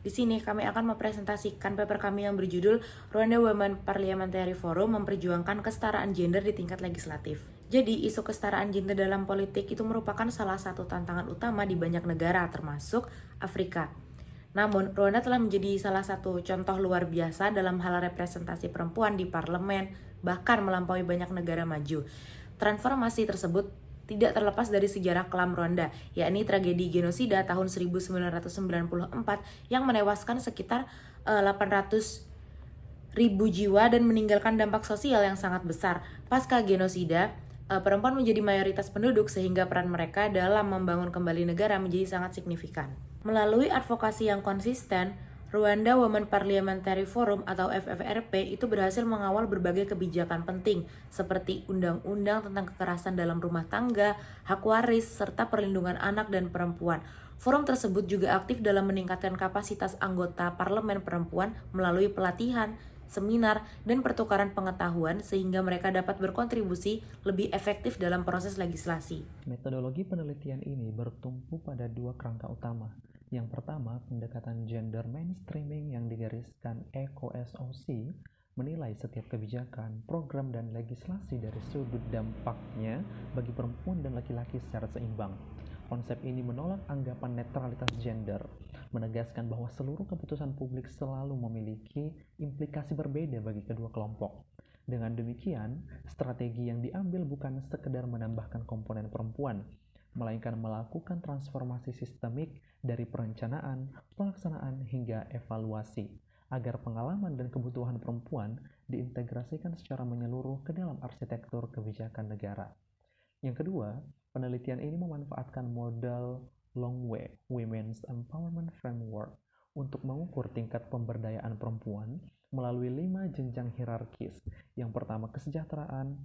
Di sini kami akan mempresentasikan paper kami yang berjudul Rwanda Women Parliamentary Forum memperjuangkan kesetaraan gender di tingkat legislatif. Jadi, isu kesetaraan gender dalam politik itu merupakan salah satu tantangan utama di banyak negara, termasuk Afrika. Namun, Rwanda telah menjadi salah satu contoh luar biasa dalam hal representasi perempuan di parlemen, bahkan melampaui banyak negara maju. Transformasi tersebut tidak terlepas dari sejarah kelam Rwanda, yakni tragedi genosida tahun 1994 yang menewaskan sekitar 800.000 jiwa dan meninggalkan dampak sosial yang sangat besar. Pasca genosida, perempuan menjadi mayoritas penduduk sehingga peran mereka dalam membangun kembali negara menjadi sangat signifikan. Melalui advokasi yang konsisten, Rwanda Women Parliamentary Forum atau FFRP itu berhasil mengawal berbagai kebijakan penting seperti undang-undang tentang kekerasan dalam rumah tangga, hak waris, serta perlindungan anak dan perempuan. Forum tersebut juga aktif dalam meningkatkan kapasitas anggota parlemen perempuan melalui pelatihan, seminar, dan pertukaran pengetahuan sehingga mereka dapat berkontribusi lebih efektif dalam proses legislasi. Metodologi penelitian ini bertumpu pada dua kerangka utama. Yang pertama, pendekatan gender mainstreaming yang digariskan ECOSOC menilai setiap kebijakan, program, dan legislasi dari sudut dampaknya bagi perempuan dan laki-laki secara seimbang. Konsep ini menolak anggapan netralitas gender, menegaskan bahwa seluruh keputusan publik selalu memiliki implikasi berbeda bagi kedua kelompok. Dengan demikian, strategi yang diambil bukan sekedar menambahkan komponen perempuan, melainkan melakukan transformasi sistemik dari perencanaan, pelaksanaan, hingga evaluasi, agar pengalaman dan kebutuhan perempuan diintegrasikan secara menyeluruh ke dalam arsitektur kebijakan negara. Yang kedua, penelitian ini memanfaatkan model Longway Women's Empowerment Framework untuk mengukur tingkat pemberdayaan perempuan melalui 5 jenjang hierarkis. Yang pertama, kesejahteraan,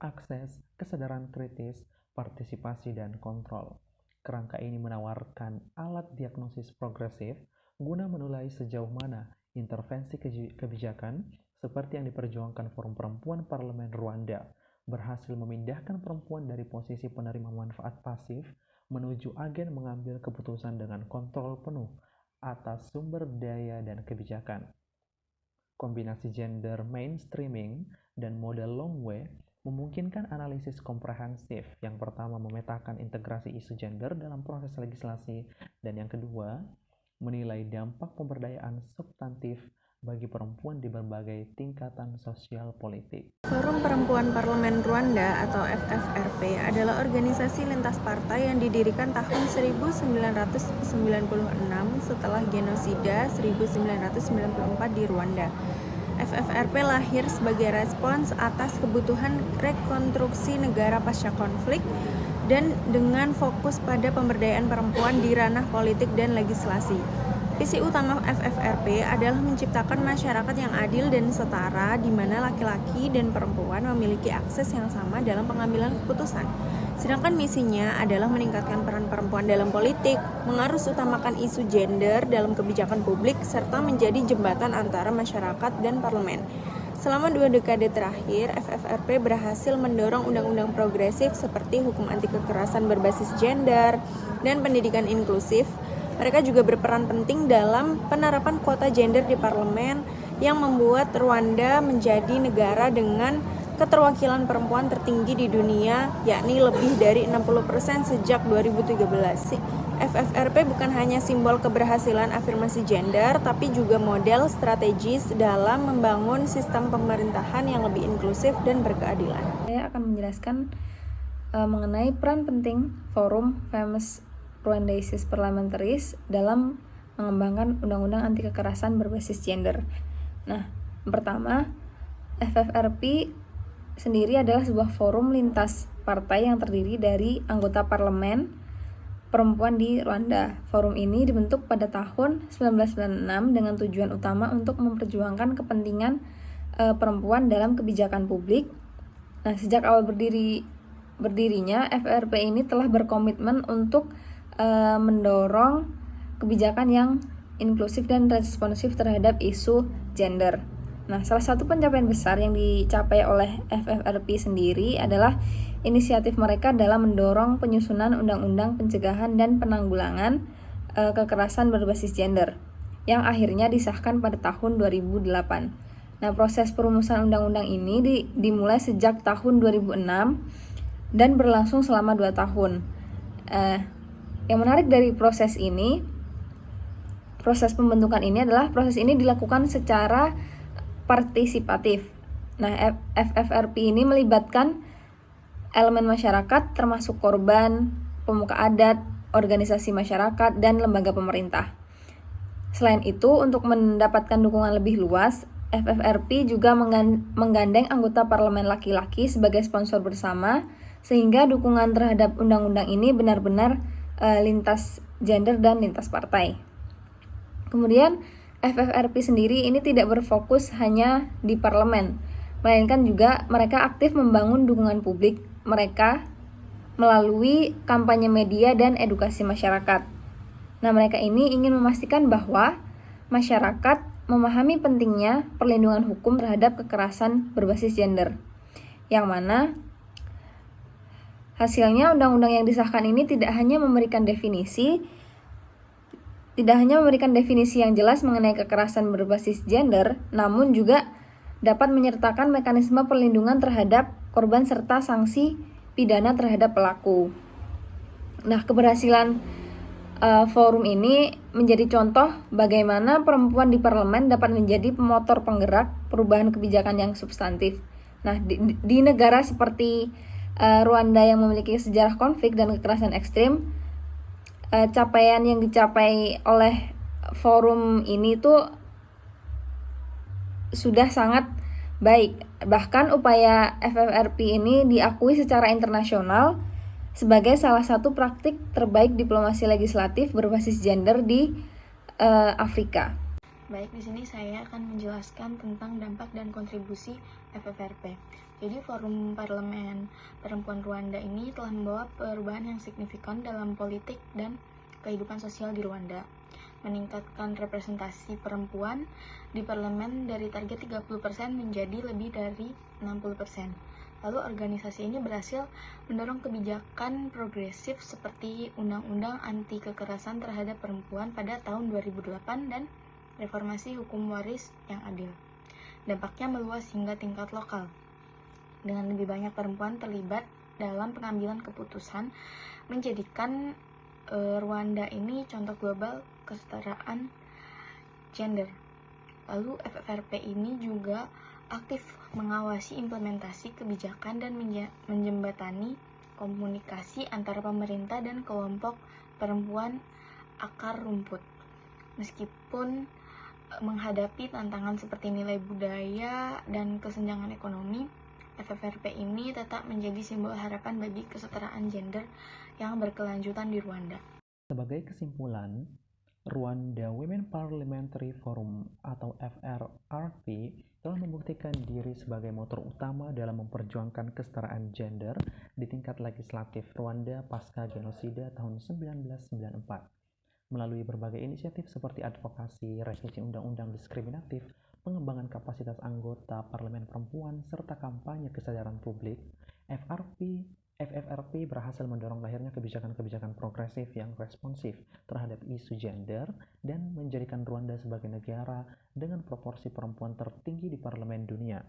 akses, kesadaran kritis, partisipasi, dan kontrol. Kerangka ini menawarkan alat diagnosis progresif guna menilai sejauh mana intervensi kebijakan seperti yang diperjuangkan Forum Perempuan Parlemen Rwanda berhasil memindahkan perempuan dari posisi penerima manfaat pasif menuju agen mengambil keputusan dengan kontrol penuh atas sumber daya dan kebijakan. Kombinasi gender mainstreaming dan model Longway memungkinkan analisis komprehensif. Yang pertama, memetakan integrasi isu gender dalam proses legislasi, dan yang kedua, menilai dampak pemberdayaan substantif bagi perempuan di berbagai tingkatan sosial politik. Forum Perempuan Parlemen Rwanda atau FFRP adalah organisasi lintas partai yang didirikan tahun 1996 setelah genosida 1994 di Rwanda. FFRP lahir sebagai respons atas kebutuhan rekonstruksi negara pasca konflik dan dengan fokus pada pemberdayaan perempuan di ranah politik dan legislasi. Visi utama FFRP adalah menciptakan masyarakat yang adil dan setara di mana laki-laki dan perempuan memiliki akses yang sama dalam pengambilan keputusan. Sedangkan misinya adalah meningkatkan peran perempuan dalam politik, mengarus utamakan isu gender dalam kebijakan publik, serta menjadi jembatan antara masyarakat dan parlemen. Selama 2 dekade terakhir, FFRP berhasil mendorong undang-undang progresif seperti hukum anti kekerasan berbasis gender dan pendidikan inklusif. Mereka juga berperan penting dalam penerapan kuota gender di parlemen yang membuat Rwanda menjadi negara dengan keterwakilan perempuan tertinggi di dunia, yakni lebih dari 60% sejak 2013. FFRP bukan hanya simbol keberhasilan afirmasi gender, tapi juga model strategis dalam membangun sistem pemerintahan yang lebih inklusif dan berkeadilan. Saya akan menjelaskan mengenai peran penting Forum Femmes Rwandaises Parlementaries dalam mengembangkan undang-undang anti kekerasan berbasis gender. Nah, pertama, FFRP sendiri adalah sebuah forum lintas partai yang terdiri dari anggota parlemen perempuan di Rwanda. Forum ini dibentuk pada tahun 1996 dengan tujuan utama untuk memperjuangkan kepentingan perempuan dalam kebijakan publik. Nah, sejak awal berdirinya, FFRP ini telah berkomitmen untuk mendorong kebijakan yang inklusif dan responsif terhadap isu gender. Nah, salah satu pencapaian besar yang dicapai oleh FFRP sendiri adalah inisiatif mereka dalam mendorong penyusunan undang-undang pencegahan dan penanggulangan kekerasan berbasis gender. yang akhirnya disahkan pada tahun 2008. Nah, proses perumusan undang-undang ini dimulai sejak tahun 2006 dan berlangsung selama 2 tahun. Yang menarik dari proses pembentukan ini adalah proses ini dilakukan secara partisipatif. Nah, FFRP ini melibatkan elemen masyarakat termasuk korban, pemuka adat, organisasi masyarakat, dan lembaga pemerintah. Selain itu, untuk mendapatkan dukungan lebih luas, FFRP juga menggandeng anggota parlemen laki-laki sebagai sponsor bersama, sehingga dukungan terhadap undang-undang ini benar-benar lintas gender dan lintas partai. Kemudian, FFRP sendiri ini tidak berfokus hanya di parlemen, melainkan juga mereka aktif membangun dukungan publik mereka melalui kampanye media dan edukasi masyarakat. Nah, mereka ini ingin memastikan bahwa masyarakat memahami pentingnya perlindungan hukum terhadap kekerasan berbasis gender. Yang mana hasilnya undang-undang yang disahkan ini tidak hanya memberikan definisi yang jelas mengenai kekerasan berbasis gender, namun juga dapat menyertakan mekanisme perlindungan terhadap korban serta sanksi pidana terhadap pelaku. Nah, keberhasilan forum ini menjadi contoh bagaimana perempuan di parlemen dapat menjadi pemotor penggerak perubahan kebijakan yang substantif. Nah, di negara seperti Rwanda yang memiliki sejarah konflik dan kekerasan ekstrim, capaian yang dicapai oleh forum ini tuh sudah sangat baik. Bahkan upaya FFRP ini diakui secara internasional sebagai salah satu praktik terbaik diplomasi legislatif berbasis gender di Afrika. Baik, di sini saya akan menjelaskan tentang dampak dan kontribusi FFRP. Jadi, Forum Parlemen Perempuan Rwanda ini telah membawa perubahan yang signifikan dalam politik dan kehidupan sosial di Rwanda, meningkatkan representasi perempuan di parlemen dari target 30% menjadi lebih dari 60%. Lalu organisasi ini berhasil mendorong kebijakan progresif seperti Undang-Undang Anti Kekerasan Terhadap Perempuan pada tahun 2008 dan reformasi hukum waris yang adil. Dampaknya meluas hingga tingkat lokal. Dengan lebih banyak perempuan terlibat dalam pengambilan keputusan, menjadikan Rwanda ini contoh global kesetaraan gender. Lalu FFRP ini juga aktif mengawasi implementasi kebijakan dan menjembatani komunikasi antara pemerintah dan kelompok perempuan akar rumput. Meskipun menghadapi tantangan seperti nilai budaya dan kesenjangan ekonomi, FFRP ini tetap menjadi simbol harapan bagi kesetaraan gender yang berkelanjutan di Rwanda. Sebagai kesimpulan, Rwanda Women Parliamentary Forum atau FRRP telah membuktikan diri sebagai motor utama dalam memperjuangkan kesetaraan gender di tingkat legislatif Rwanda pasca genosida tahun 1994. Melalui berbagai inisiatif seperti advokasi, revisi undang-undang diskriminatif, pengembangan kapasitas anggota parlemen perempuan, serta kampanye kesadaran publik, FFRP berhasil mendorong lahirnya kebijakan-kebijakan progresif yang responsif terhadap isu gender dan menjadikan Rwanda sebagai negara dengan proporsi perempuan tertinggi di parlemen dunia.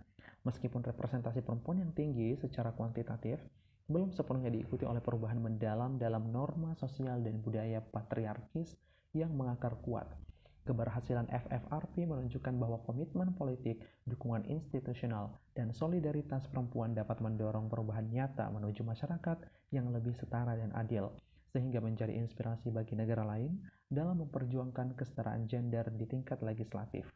Meskipun representasi perempuan yang tinggi secara kuantitatif belum sepenuhnya diikuti oleh perubahan mendalam dalam norma sosial dan budaya patriarkis yang mengakar kuat. Keberhasilan FFRP menunjukkan bahwa komitmen politik, dukungan institusional, dan solidaritas perempuan dapat mendorong perubahan nyata menuju masyarakat yang lebih setara dan adil, sehingga menjadi inspirasi bagi negara lain dalam memperjuangkan kesetaraan gender di tingkat legislatif.